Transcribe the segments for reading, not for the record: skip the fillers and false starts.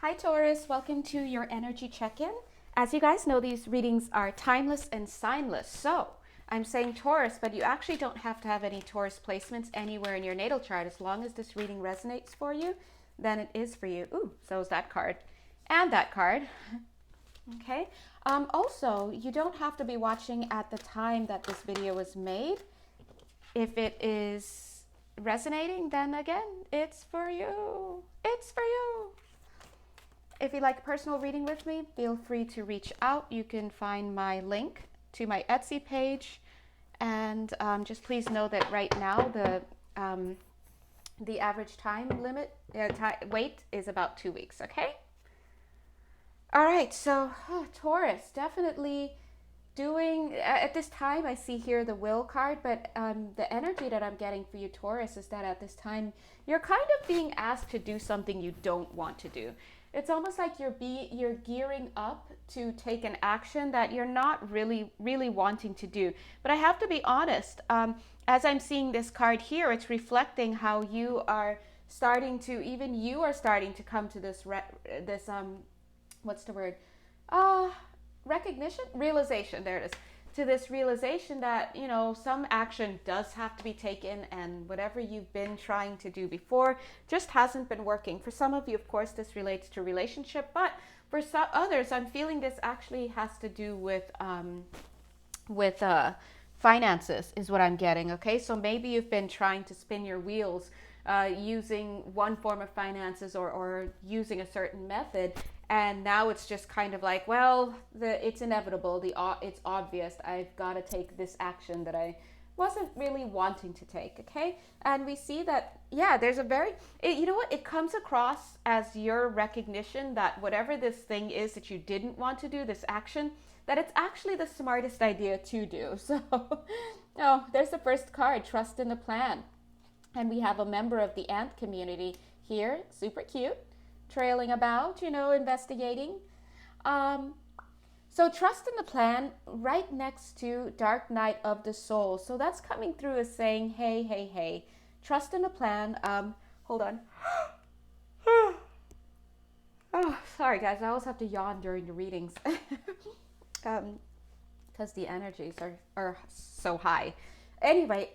Hi Taurus, welcome to your energy check-in. As you guys know, these readings are timeless and signless. So I'm saying Taurus, but you actually don't have to have any Taurus placements anywhere in your natal chart. As long as this reading resonates for you, then it is for you. Ooh, so is that card. And that card. Okay. Also, you don't have to be watching at the time that this video was made. If it is resonating, then again, it's for you. It's for you. If you'd like a personal reading with me, feel free to reach out. You can find my link to my Etsy page. And just please know that right now the average time limit, wait is about 2 weeks, okay? All right, so Taurus, definitely doing, at this time I see here the will card, but the energy that I'm getting for you, Taurus, is that at this time you're kind of being asked to do something you don't want to do. It's almost like you're gearing up to take an action that you're not really wanting to do. But I have to be honest, as I'm seeing this card here, it's reflecting how you are starting to, even you are starting to come to this what's the word? Recognition? Realization, there it is. To this realization that, you know, some action does have to be taken, and whatever you've been trying to do before just hasn't been working. For some of you, of course, this relates to relationship, but for some others, I'm feeling this actually has to do with finances is what I'm getting. Okay, so maybe you've been trying to spin your wheels using one form of finances or using a certain method, and now it's just kind of like, well, it's inevitable, it's obvious, I've got to take this action that I wasn't really wanting to take. Okay, and we see that, yeah, there's a very, you know what, it comes across as your recognition that whatever this thing is that you didn't want to do, this action, that it's actually the smartest idea to do. So oh, there's the first card, trust in the plan. And we have a member of the ant community here, super cute, trailing about, you know, investigating. So trust in the plan right next to dark night of the soul. So that's coming through as saying, hey, hey, hey, trust in the plan. Hold on. Oh, sorry guys, I always have to yawn during the readings. Because the energies are so high. Anyway,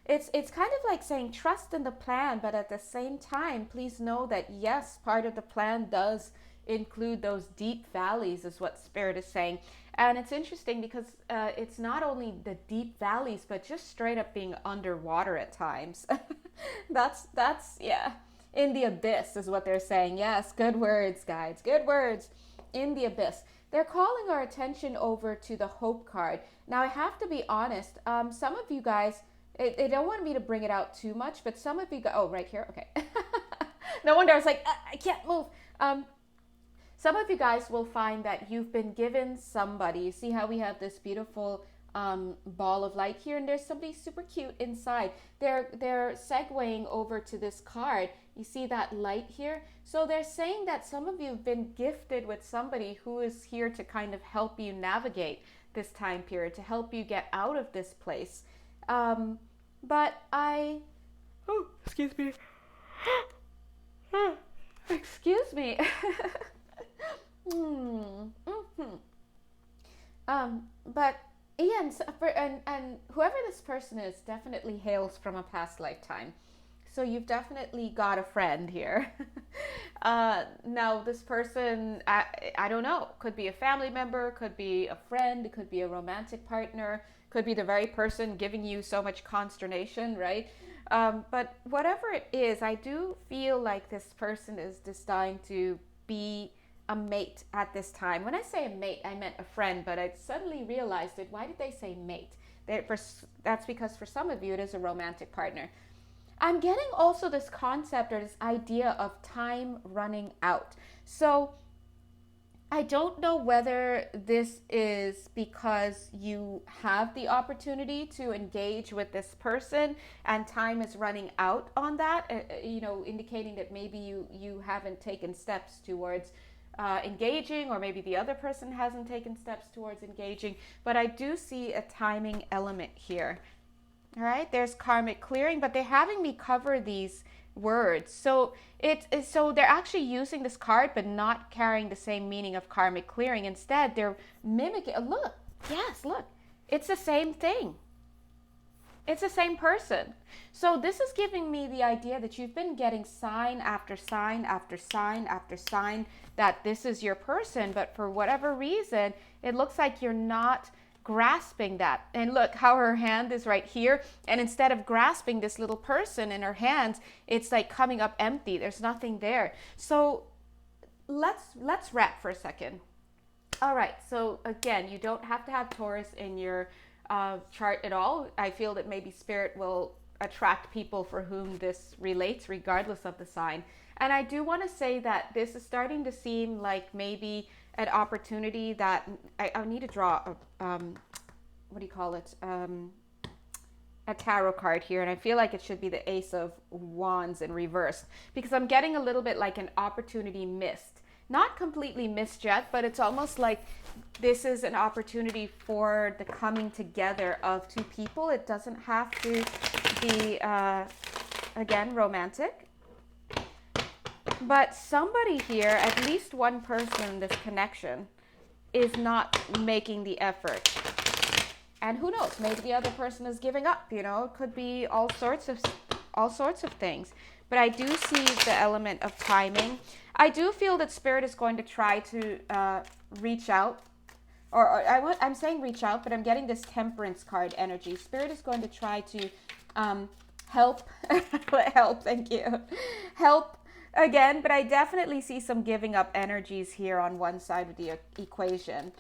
it's kind of like saying trust in the plan, but at the same time, please know that yes, part of the plan does include those deep valleys, is what Spirit is saying. And it's interesting because it's not only the deep valleys, but just straight up being underwater at times. that's yeah, in the abyss is what they're saying. Yes, good words, guys, good words. In the abyss. They're calling our attention over to the hope card. Now, I have to be honest, some of you guys, they don't want me to bring it out too much, but some of you guys, oh, right here, okay. No wonder I was like, I can't move. Some of you guys will find that you've been given somebody. You see how we have this beautiful ball of light here, and there's somebody super cute inside. They're segueing over to this card. You see that light here? So they're saying that some of you have been gifted with somebody who is here to kind of help you navigate this time period, to help you get out of this place. But oh, excuse me. Excuse me. But Ian, and whoever this person is definitely hails from a past lifetime. So you've definitely got a friend here. Now, this person, I don't know, could be a family member, could be a friend, could be a romantic partner, could be the very person giving you so much consternation, right? But whatever it is, I do feel like this person is destined to be a mate at this time. When I say a mate, I meant a friend, but I suddenly realized it. Why did they say mate? That's because for some of you, it is a romantic partner. I'm getting also this concept or this idea of time running out. So I don't know whether this is because you have the opportunity to engage with this person and time is running out on that, you know, indicating that maybe you haven't taken steps towards engaging, or maybe the other person hasn't taken steps towards engaging. But I do see a timing element here. All right, there's karmic clearing, but they're having me cover these words. So so they're actually using this card but not carrying the same meaning of karmic clearing. Instead, they're mimicking. Look, yes, look, it's the same thing. It's the same person. So this is giving me the idea that you've been getting sign after sign after sign after sign that this is your person, but for whatever reason, it looks like you're not grasping that. And look how her hand is right here, and instead of grasping this little person in her hands, it's like coming up empty. There's nothing there. So let's wrap for a second. All right, so again, you don't have to have Taurus in your chart at all. I feel that maybe spirit will attract people for whom this relates, regardless of the sign. And I do want to say that this is starting to seem like maybe an opportunity that I need to draw what do you call it? A tarot card here, and I feel like it should be the Ace of Wands in reverse, because I'm getting a little bit like an opportunity missed. Not completely missed yet, but it's almost like this is an opportunity for the coming together of two people. It doesn't have to be, again, romantic. But somebody here, at least one person in this connection, is not making the effort. And who knows, maybe the other person is giving up, you know, it could be all sorts of things. But I do see the element of timing. I do feel that spirit is going to try to reach out, I'm saying reach out, but I'm getting this Temperance card energy. Spirit is going to try to help, thank you, help again, but I definitely see some giving up energies here on one side of the equation.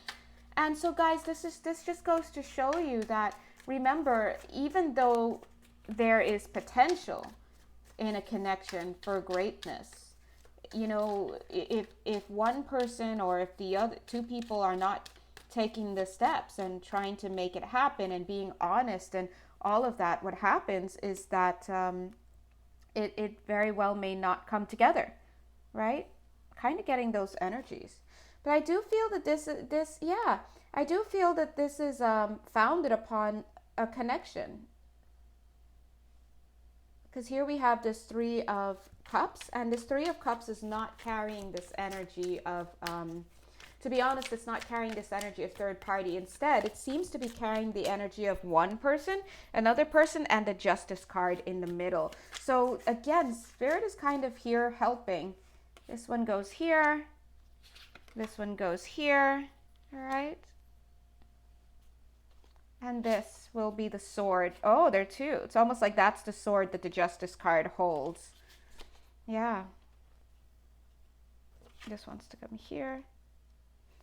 And so guys, this just goes to show you that, remember, even though there is potential in a connection for greatness, you know, if one person or if the other two people are not taking the steps and trying to make it happen and being honest and all of that, what happens is that it very well may not come together, right? Kind of getting those energies. But I do feel that I do feel that this is founded upon a connection. Because here we have this Three of Cups, and this Three of Cups is not carrying this energy of, to be honest, it's not carrying this energy of third party. Instead, it seems to be carrying the energy of one person, another person, and the Justice card in the middle. So again, spirit is kind of here helping. This one goes here. This one goes here. All right. And this will be the sword. Oh, there are two. It's almost like that's the sword that the Justice card holds. Yeah. This wants to come here.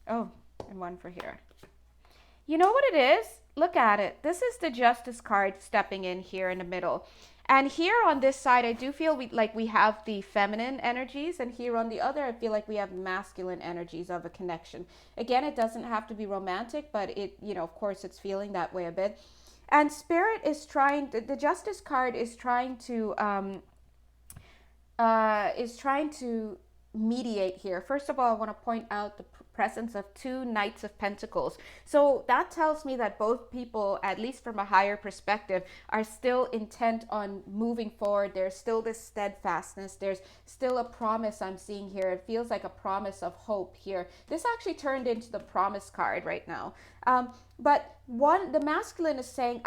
Oh, and one for here. You know what it is? Look at it. This is the Justice card stepping in here in the middle. And here on this side, I do feel we have the feminine energies. And here on the other, I feel like we have masculine energies of a connection. Again, it doesn't have to be romantic, but it, you know, of course, it's feeling that way a bit. And Spirit is trying, the Justice card is trying to mediate here. First of all, I want to point out the presence of two Knights of Pentacles. So that tells me that both people, at least from a higher perspective, are still intent on moving forward. There's still this steadfastness. There's still a promise I'm seeing here. It feels like a promise of hope here. This actually turned into the Promise card right now. But the masculine is saying,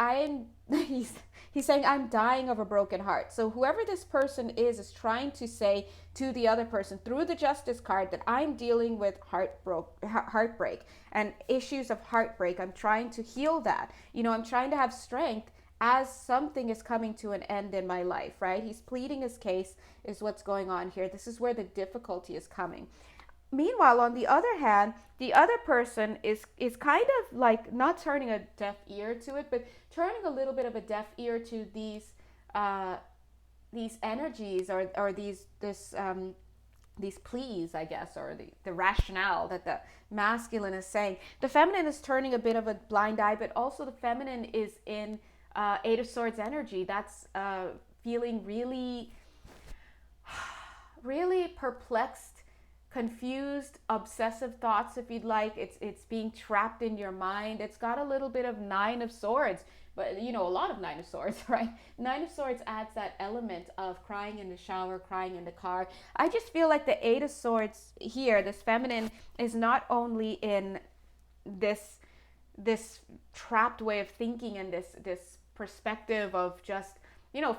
he's saying, I'm dying of a broken heart. So whoever this person is trying to say to the other person through the Justice card that I'm dealing with heartbreak and issues of heartbreak. I'm trying to heal that. You know, I'm trying to have strength as something is coming to an end in my life, right? He's pleading his case is what's going on here. This is where the difficulty is coming. Meanwhile, on the other hand, the other person is kind of like not turning a deaf ear to it, but turning a little bit of a deaf ear to these energies or these pleas, I guess, or the rationale that the masculine is saying. The feminine is turning a bit of a blind eye, but also the feminine is in Eight of Swords energy. That's feeling really, really perplexed, confused, obsessive thoughts, if you'd like. It's being trapped in your mind. It's got a little bit of Nine of Swords, but a lot of Nine of Swords, right? Nine of Swords adds that element of crying in the shower, crying in the car. I just feel like the Eight of Swords here, this feminine, is not only in this trapped way of thinking and this perspective of just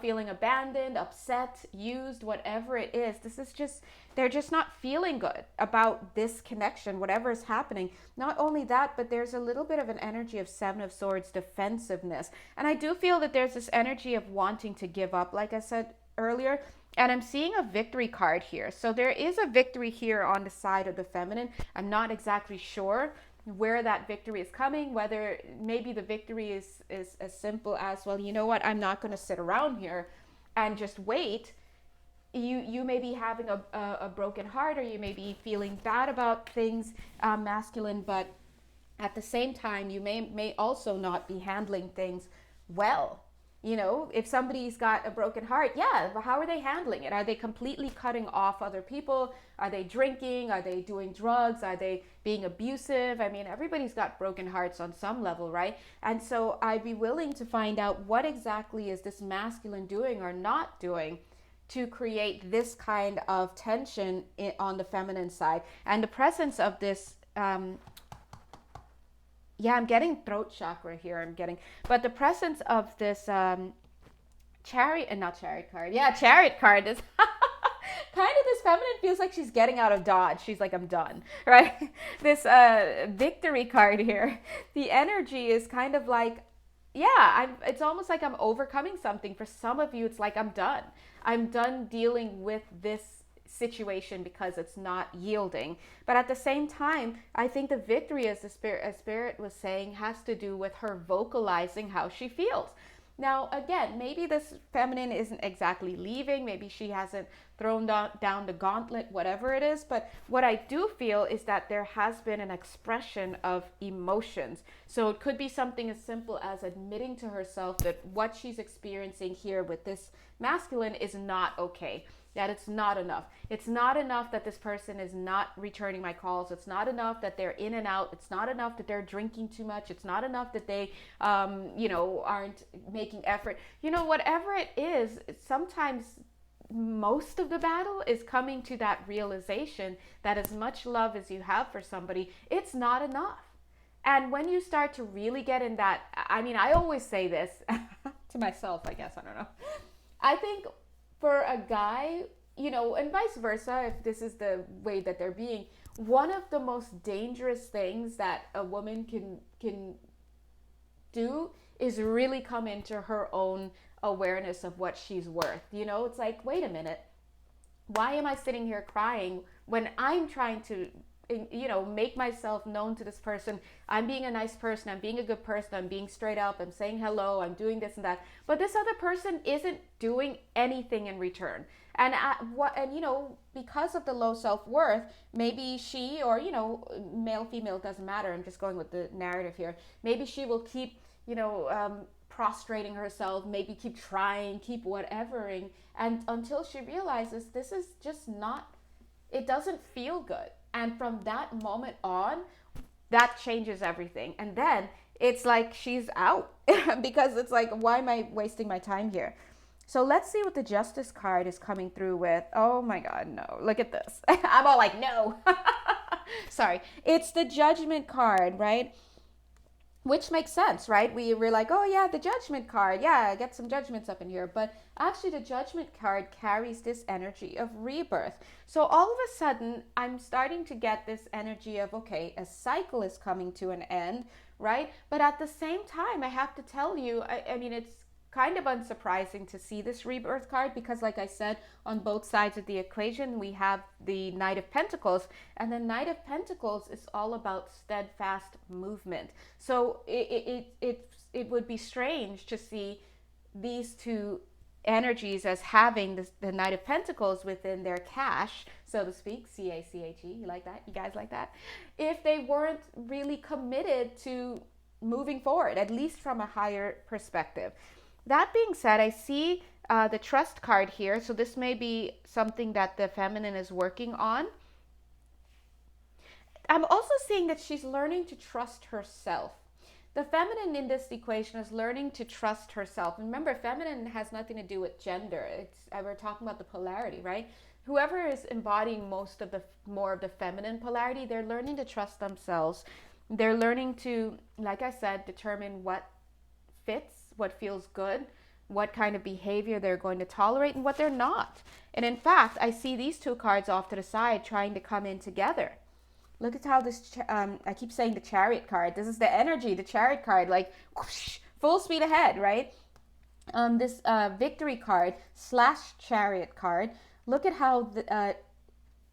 feeling abandoned, upset, used, whatever it is. This is just, they're just not feeling good about this connection, whatever is happening. Not only that, but there's a little bit of an energy of Seven of Swords defensiveness. And I do feel that there's this energy of wanting to give up, like I said earlier. And I'm seeing a victory card here. So there is a victory here on the side of the feminine. I'm not exactly sure where that victory is coming, whether maybe the victory is as simple as, well, you know what, I'm not going to sit around here and just wait. You may be having a broken heart, or you may be feeling bad about things, masculine, but at the same time, you may also not be handling things well. If somebody's got a broken heart, yeah, but how are they handling it? Are they completely cutting off other people? Are they drinking? Are they doing drugs? Are they being abusive? I mean, everybody's got broken hearts on some level, right? And so I'd be willing to find out what exactly is this masculine doing or not doing to create this kind of tension on the feminine side. And the presence of this I'm getting throat chakra here. But the presence of this chariot card is kind of, this feminine feels like she's getting out of Dodge. She's like, I'm done, right? This victory card here, the energy is kind of like, it's almost like I'm overcoming something. For some of you, it's like, I'm done. I'm done dealing with this situation because it's not yielding. But at the same time, I think the victory, as Spirit was saying, has to do with her vocalizing how she feels. Now, again, maybe this feminine isn't exactly leaving. Maybe she hasn't thrown down the gauntlet, whatever it is. But what I do feel is that there has been an expression of emotions. So it could be something as simple as admitting to herself that what she's experiencing here with this masculine is not okay. That it's not enough. It's not enough that this person is not returning my calls. It's not enough that they're in and out. It's not enough that they're drinking too much. It's not enough that they, aren't making effort. Whatever it is, sometimes most of the battle is coming to that realization that as much love as you have for somebody, it's not enough. And when you start to really get in that, I always say this to myself, I guess, I don't know. I think for a guy, and vice versa, if this is the way that they're being, one of the most dangerous things that a woman can do is really come into her own awareness of what she's worth. It's like, wait a minute, why am I sitting here crying when I'm trying to make myself known to this person? I'm being a nice person, I'm being a good person, I'm being straight up, I'm saying hello, I'm doing this and that, but this other person isn't doing anything in return. And because of the low self-worth, maybe she, or male, female, doesn't matter, I'm just going with the narrative here, maybe she will keep prostrating herself, maybe keep trying, keep whatevering, and until she realizes this is just not, it doesn't feel good. And from that moment on, that changes everything. And then it's like she's out because it's like, why am I wasting my time here? So let's see what the Justice card is coming through with. Oh my God, no. Look at this. I'm all like, no. Sorry. It's the Judgment card, right? Which makes sense, right? We're like, oh yeah, the Judgment card. Yeah, get some judgments up in here. But actually the Judgment card carries this energy of rebirth. So all of a sudden, I'm starting to get this energy of, okay, a cycle is coming to an end, right? But at the same time, I have to tell you, I mean, it's kind of unsurprising to see this rebirth card because, like I said, on both sides of the equation, we have the Knight of Pentacles, and the Knight of Pentacles is all about steadfast movement. So it would be strange to see these two energies as having the Knight of Pentacles within their cache, so to speak, C-A-C-H-E, you like that? You guys like that? If they weren't really committed to moving forward, at least from a higher perspective. That being said, I see the Trust card here. So this may be something that the feminine is working on. seeing that she's learning to trust herself. The feminine in this equation is learning to trust herself. Remember, feminine has nothing to do with gender. We're talking about the polarity, right? Whoever is embodying more of the feminine polarity, they're learning to trust themselves. They're learning to, like I said, determine what fits, what feels good, what kind of behavior they're going to tolerate, and what they're not. And in fact, I see these two cards off to the side trying to come in together. Look at how this, I keep saying the Chariot card. This is the energy, the Chariot card, like whoosh, full speed ahead, right? This Victory card / Chariot card. Look at how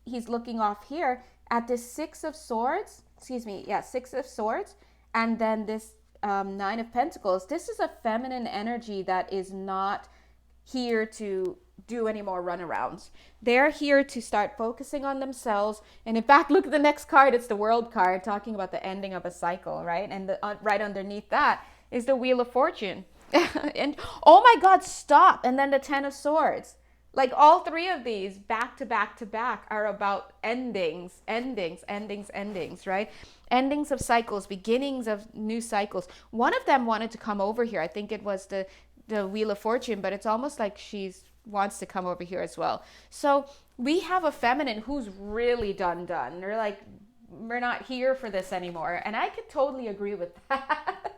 he's looking off here at this Six of Swords. Six of Swords. And then this Nine of Pentacles. This is a feminine energy that is not here to do any more runarounds. They're here to start focusing on themselves. And in fact, look at the next card. It's the World card, talking about the ending of a cycle, right? And right underneath that is the Wheel of Fortune. And oh my God, stop. And then the Ten of Swords. Like all three of these back to back to back are about endings, right? Endings of cycles, beginnings of new cycles. One of them wanted to come over here. I think it was the Wheel of Fortune, but it's almost like she's wants to come over here as well. So we have a feminine who's really done. They're like, we're not here for this anymore. And I could totally agree with that.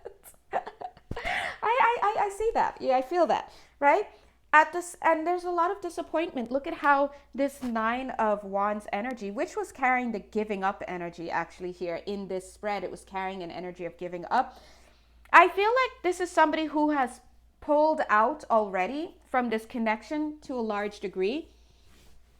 I see that. Yeah, I feel that, right? And there's a lot of disappointment. Look at how this Nine of Wands energy, which was carrying the giving up energy actually here in this spread, it was carrying an energy of giving up. I feel like this is somebody who has pulled out already from this connection to a large degree.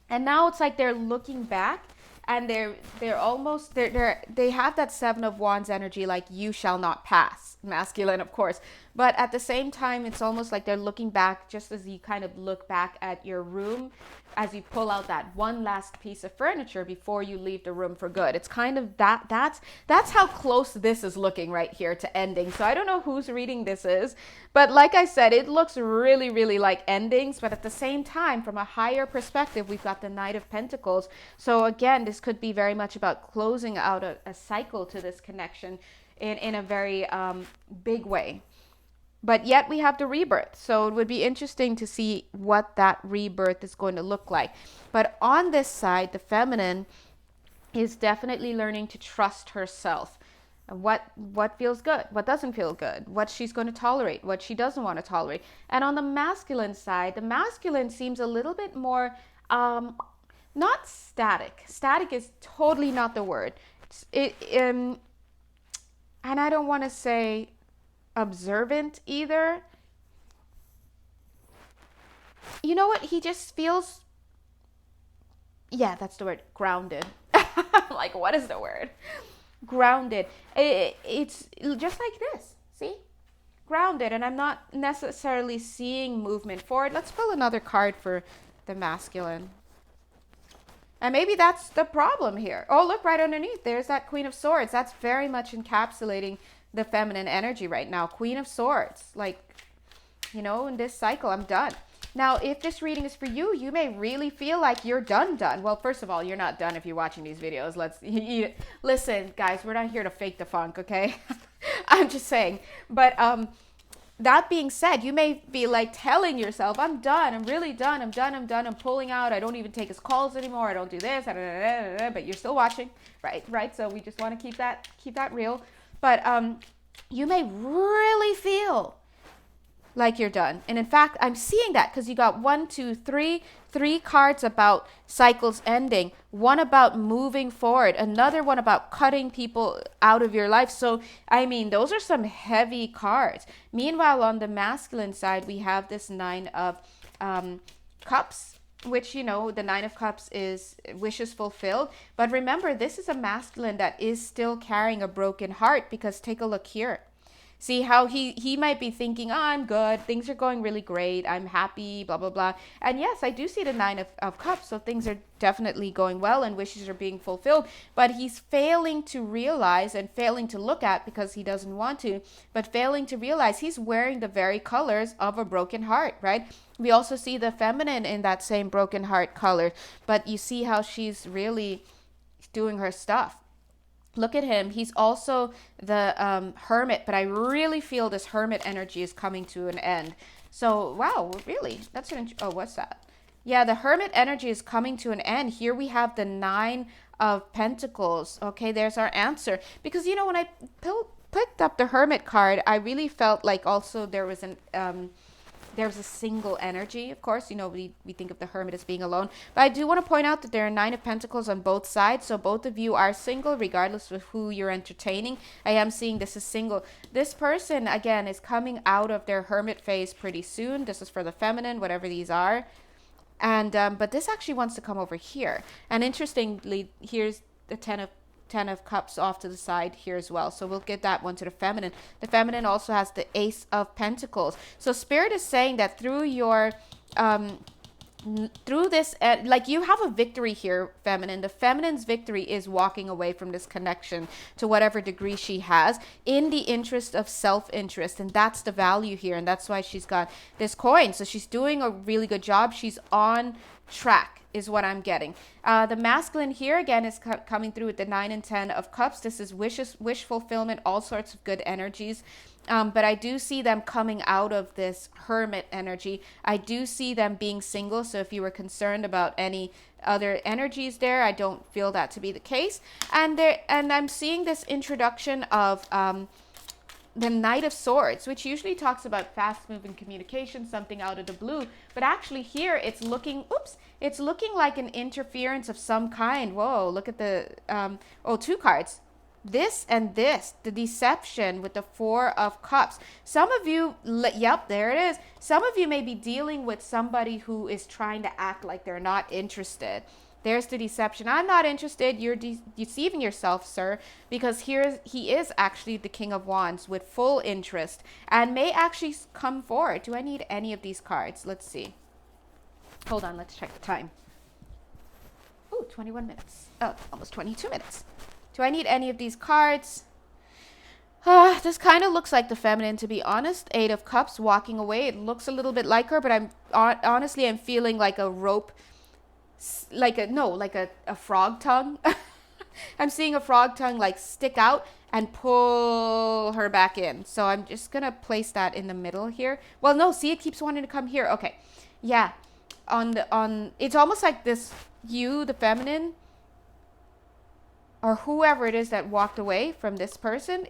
And now it's like they're looking back and they have that Seven of Wands energy, like you shall not pass, masculine, of course. But at the same time, it's almost like they're looking back, just as you kind of look back at your room as you pull out that one last piece of furniture before you leave the room for good. It's kind of that's how close this is looking right here to ending. So I don't know whose reading this is, but like I said, it looks really, really like endings. But at the same time, from a higher perspective, we've got the Knight of Pentacles. So again, this could be very much about closing out a cycle to this connection in a very big way. But yet we have the rebirth. So it would be interesting to see what that rebirth is going to look like. But on this side, the feminine is definitely learning to trust herself. What feels good, what doesn't feel good, what she's going to tolerate, what she doesn't want to tolerate. And on the masculine side, the masculine seems a little bit more, not static. Static is totally not the word. And I don't want to say observant either. You know what? He just feels, yeah, that's the word, grounded. Like, what is the word? Grounded. It's just like this. See? Grounded. And I'm not necessarily seeing movement forward. Let's pull another card for the masculine. And maybe that's the problem here. Oh, look right underneath. There's that Queen of Swords. That's very much encapsulating the feminine energy right now. Queen of Swords. Like, you know, in this cycle, I'm done. Now, if this reading is for you, you may really feel like you're done. Well, first of all, you're not done if you're watching these videos. Listen, guys, we're not here to fake the funk, okay? I'm just saying. But that being said, you may be like telling yourself, I'm done. I'm really done. I'm done. I'm pulling out. I don't even take his calls anymore. I don't do this. But you're still watching, right? So we just want to keep that real. But you may really feel like you're done. And in fact, I'm seeing that because you got 3 cards about cycles ending, one about moving forward, another one about cutting people out of your life. So, I mean, those are some heavy cards. Meanwhile, on the masculine side, we have this Nine of Cups, which, you know, the Nine of Cups is wishes fulfilled. But remember, this is a masculine that is still carrying a broken heart, because take a look here. See how he might be thinking, oh, I'm good. Things are going really great. I'm happy, blah, blah, blah. And yes, I do see the Nine of Cups. So things are definitely going well and wishes are being fulfilled. But he's failing to realize and failing to look at, because he doesn't want to, but failing to realize he's wearing the very colors of a broken heart, right? We also see the feminine in that same broken heart color. But you see how she's really doing her stuff. Look at him. He's also the hermit, but I really feel this hermit energy is coming to an end. So, wow, really? That's an oh, what's that? Yeah, the hermit energy is coming to an end. Here we have the Nine of Pentacles. Okay, there's our answer. Because, you know, when I picked up the hermit card, I really felt like also there was there's a single energy. Of course, you know, we think of the hermit as being alone, but I do want to point out that there are Nine of Pentacles on both sides, so both of you are single regardless of who you're entertaining. I am seeing this as single. This person again is coming out of their hermit phase pretty soon. This is for the feminine, whatever these are. And but this actually wants to come over here, and interestingly, here's the Ten of Cups off to the side here as well. So we'll get that one to the feminine. The feminine also has the Ace of Pentacles. So Spirit is saying that through your through this, like, you have a victory here, feminine. The feminine's victory is walking away from this connection to whatever degree she has in the interest of self-interest, and that's the value here, and that's why she's got this coin. So she's doing a really good job. She's on track is what I'm getting. The masculine here again is coming through with the 9 and 10 of Cups. This is wish fulfillment, all sorts of good energies. But I do see them coming out of this hermit energy. I do see them being single. So if you were concerned about any other energies there, I don't feel that to be the case. And I'm seeing this introduction of the Knight of Swords, which usually talks about fast-moving communication, something out of the blue. But actually here it's looking, it's looking like an interference of some kind. Whoa, look at the, two cards. This and this, the deception with the Four of Cups. Some of you, yep, there it is. Some of you may be dealing with somebody who is trying to act like they're not interested. There's the deception. I'm not interested. You're deceiving yourself, sir, because here he is actually the King of Wands with full interest and may actually come forward. Do I need any of these cards? Let's see. Hold on. Let's check the time. Ooh, 21 minutes. Oh, almost 22 minutes. Do I need any of these cards? This kind of looks like the feminine, to be honest. 8 of Cups walking away. It looks a little bit like her, but I'm honestly, I'm feeling like a rope, like a frog tongue. I'm seeing a frog tongue like stick out and pull her back in. So I'm just going to place that in the middle here. Well, no, see, it keeps wanting to come here. Okay. Yeah. It's almost like this, the feminine, or whoever it is that walked away from this person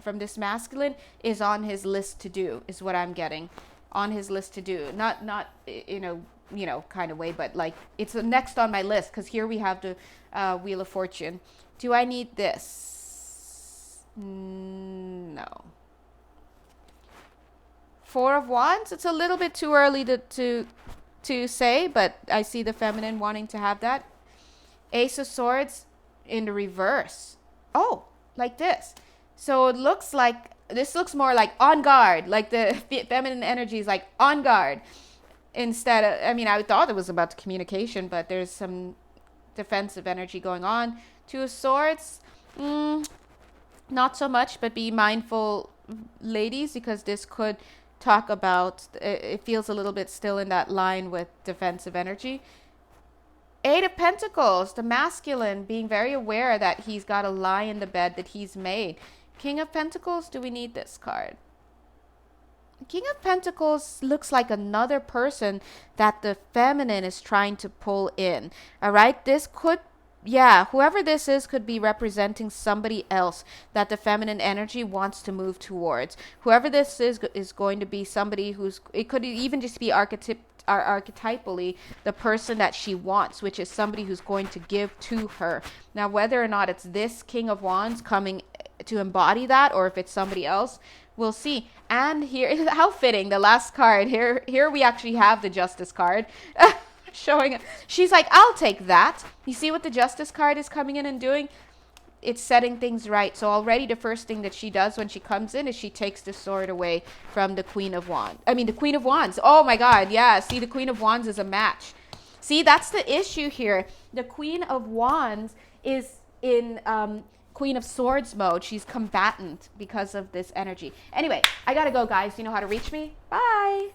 from this masculine is on his list to do, is what I'm getting. On his list to do. Not kind of way, but like it's the next on my list, because here we have the Wheel of Fortune. Do I need this? No. 4 of Wands. It's a little bit too early to say, but I see the feminine wanting to have that. Ace of Swords in the reverse. Oh, like this. So it looks like, this looks more like on guard, like the feminine energy is like on guard. Instead of, I thought it was about the communication, but there's some defensive energy going on. 2 of Swords, not so much, but be mindful, ladies, because this could talk about, it feels a little bit still in that line with defensive energy. 8 of Pentacles, the masculine, being very aware that he's got a lie in the bed that he's made. King of Pentacles, do we need this card? King of Pentacles looks like another person that the feminine is trying to pull in. All right, this could, whoever this is could be representing somebody else that the feminine energy wants to move towards. Whoever this is going to be somebody it could even just be archetypally the person that she wants, which is somebody who's going to give to her. Now, whether or not it's this King of Wands coming to embody that, or if it's somebody else, we'll see. And here, how fitting, the last card here we actually have the Justice card showing it. She's like, I'll take that. You see what the Justice card is coming in and doing? It's setting things right. So already the first thing that she does when she comes in is she takes the sword away from the Queen of Wands. The Queen of Wands. Oh my God. Yeah. See, the Queen of Wands is a match. See, that's the issue here. The Queen of Wands is in Queen of Swords mode. She's combatant because of this energy. Anyway, I gotta go, guys. You know how to reach me. Bye.